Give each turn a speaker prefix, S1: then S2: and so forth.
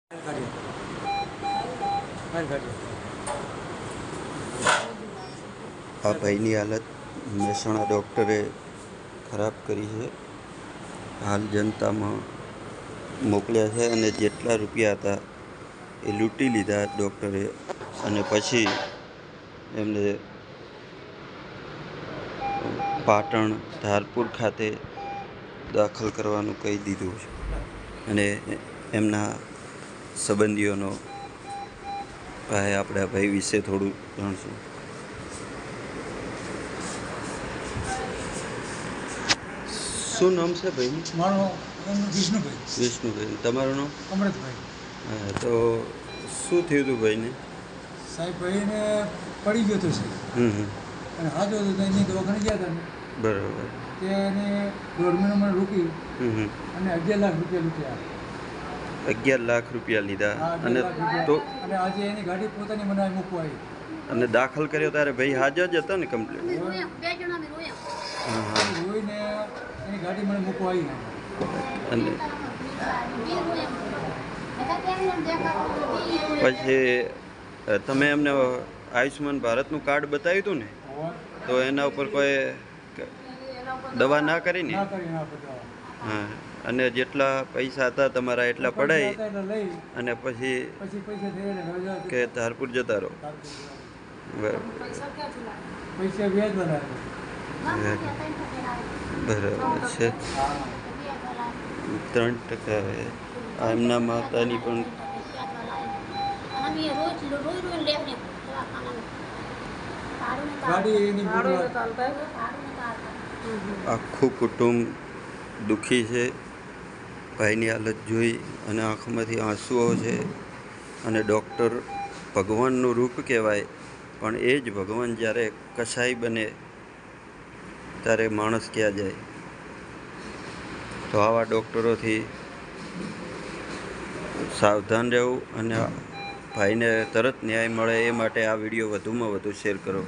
S1: આ ભાઈની હાલત મહેસાણા ડૉક્ટરે ખરાબ કરી છે. હાલ જનતામાં મોકલ્યા છે અને જેટલા રૂપિયા હતા એ લૂંટી લીધા ડૉક્ટરે અને પછી એમને પાટણ ધારપુર ખાતે દાખલ કરવાનું કહી દીધું છે અને એમના સંબંધીઓનો આપણે આ ભાઈ વિશે થોડું જાણશું. શું નામ છે ભાઈનું?
S2: મારું નામ વિષ્ણુભાઈ.
S1: વિષ્ણુભાઈ. તમારું નામ?
S2: અમૃતભાઈ.
S1: હા, તો શું થયું હતું ભાઈને?
S2: સાહેબ ભાઈને પડી ગયો હતો સાહેબ. અને હાથ હતો તો એની દવાખાને ગયા હતા.
S1: બરાબર.
S2: તેને 1.5 મહિનો મને રોકી અને 11 લાખ રૂપિયા લૂંટ્યા.
S1: 11 લાખ રૂપિયા લીધા અને તો
S2: અને આજે એની ગાડી પોતાની મને મૂકવા આવી
S1: અને દાખલ કર્યો ત્યારે ભાઈ હાજર જ હતા ને કમ્પ્લીટ?
S2: રોઈને એની ગાડી મને મૂકવા આવી
S1: અને પછી તમે એમને આયુષ્યમાન ભારતનું કાર્ડ બતાવ્યું હતું ને, તો એના ઉપર કોઈ દવા ના કરી ને? હા. અને જેટલા પૈસા હતા તમારા એટલા પડાય અને પછી કે ધારપુર જતા રહો? બરાબર.
S2: પૈસા વ્યાજ
S1: બરાબર છે. 3% આ એમના માતાની પણ આખું કુટુંબ દુઃખી છે. ભાઈની હાલત જોઈ અને આંખમાંથી આંસુઓ છે. અને ડૉક્ટર ભગવાનનું રૂપ કહેવાય, પણ એ જ ભગવાન જ્યારે કસાઈ બને ત્યારે માણસ ક્યાં જાય? તો આવા ડૉક્ટરોથી સાવધાન રહેવું અને ભાઈને તરત ન્યાય મળે એ માટે આ વિડીયો વધુમાં વધુ શેર કરો.